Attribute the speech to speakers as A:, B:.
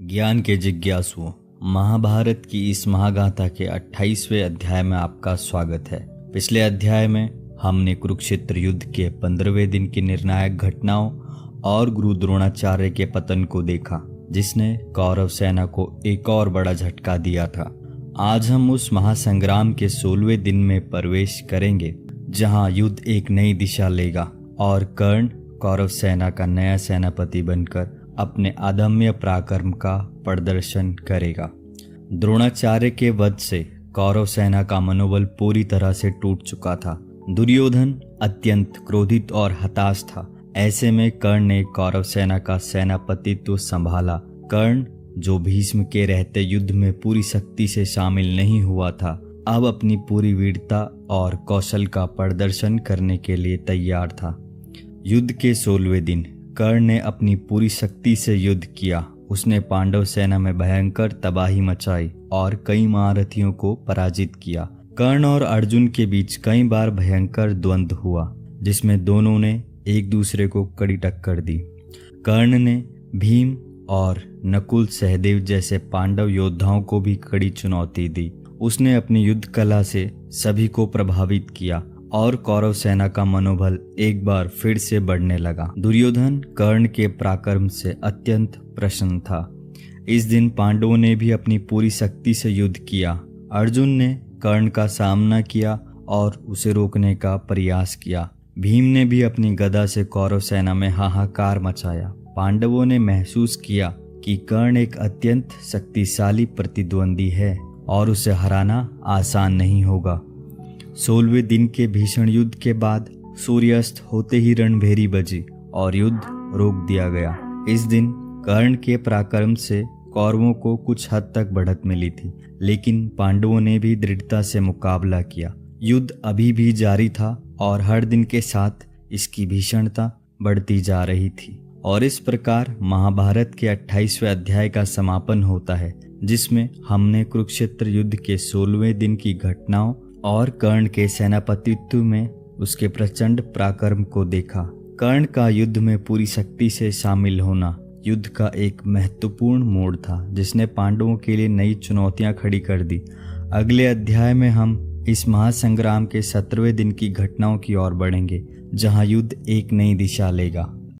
A: ज्ञान के जिज्ञासुओं, महाभारत की इस महागाथा के 28वें अध्याय में आपका स्वागत है। पिछले अध्याय में हमने कुरुक्षेत्र युद्ध के 15वें दिन की निर्णायक घटनाओं और गुरु द्रोणाचार्य के पतन को देखा, जिसने कौरव सेना को एक और बड़ा झटका दिया था। आज हम उस महासंग्राम के 16वें दिन में प्रवेश करेंगे, जहां युद्ध एक नई दिशा लेगा और कर्ण कौरव सेना का नया सेनापति बनकर अपने अदम्य पराक्रम का प्रदर्शन करेगा। द्रोणाचार्य के वध से कौरव सेना का मनोबल पूरी तरह से टूट चुका था। दुर्योधन अत्यंत क्रोधित और हताश था। ऐसे में कर्ण ने कौरव सेना का सेनापतित्व संभाला। कर्ण, जो भीष्म के रहते युद्ध में पूरी शक्ति से शामिल नहीं हुआ था, अब अपनी पूरी वीरता और कौशल का प्रदर्शन करने के लिए तैयार था। युद्ध के 16वें दिन कर्ण ने अपनी पूरी शक्ति से युद्ध किया। उसने पांडव सेना में भयंकर तबाही मचाई और कई महारथियों को पराजित किया। कर्ण और अर्जुन के बीच कई बार भयंकर द्वंद्व हुआ, जिसमें दोनों ने एक दूसरे को कड़ी टक्कर दी। कर्ण ने भीम और नकुल सहदेव जैसे पांडव योद्धाओं को भी कड़ी चुनौती दी। उसने अपनी युद्ध कला से सभी को प्रभावित किया और कौरव सेना का मनोबल एक बार फिर से बढ़ने लगा। दुर्योधन कर्ण के पराक्रम से अत्यंत प्रसन्न था। इस दिन पांडवों ने भी अपनी पूरी शक्ति से युद्ध किया। अर्जुन ने कर्ण का सामना किया और उसे रोकने का प्रयास किया। भीम ने भी अपनी गदा से कौरव सेना में हाहाकार मचाया। पांडवों ने महसूस किया कि कर्ण एक अत्यंत शक्तिशाली प्रतिद्वंदी है और उसे हराना आसान नहीं होगा। 16वें दिन के भीषण युद्ध के बाद सूर्यास्त होते ही रणभेरी बजी और युद्ध रोक दिया गया। इस दिन कर्ण के पराक्रम से कौरवों को कुछ हद तक बढ़त मिली थी, लेकिन पांडवों ने भी दृढ़ता से मुकाबला किया। युद्ध अभी भी जारी था और हर दिन के साथ इसकी भीषणता बढ़ती जा रही थी। और इस प्रकार महाभारत के 28वें अध्याय का समापन होता है, जिसमें हमने कुरुक्षेत्र युद्ध के 16वें दिन की घटनाओं और कर्ण के सेनापतित्व में उसके प्रचंड पराक्रम को देखा। कर्ण का युद्ध में पूरी शक्ति से शामिल होना युद्ध का एक महत्वपूर्ण मोड़ था, जिसने पांडवों के लिए नई चुनौतियां खड़ी कर दी। अगले अध्याय में हम इस महासंग्राम के 17वें दिन की घटनाओं की ओर बढ़ेंगे, जहां युद्ध एक नई दिशा लेगा।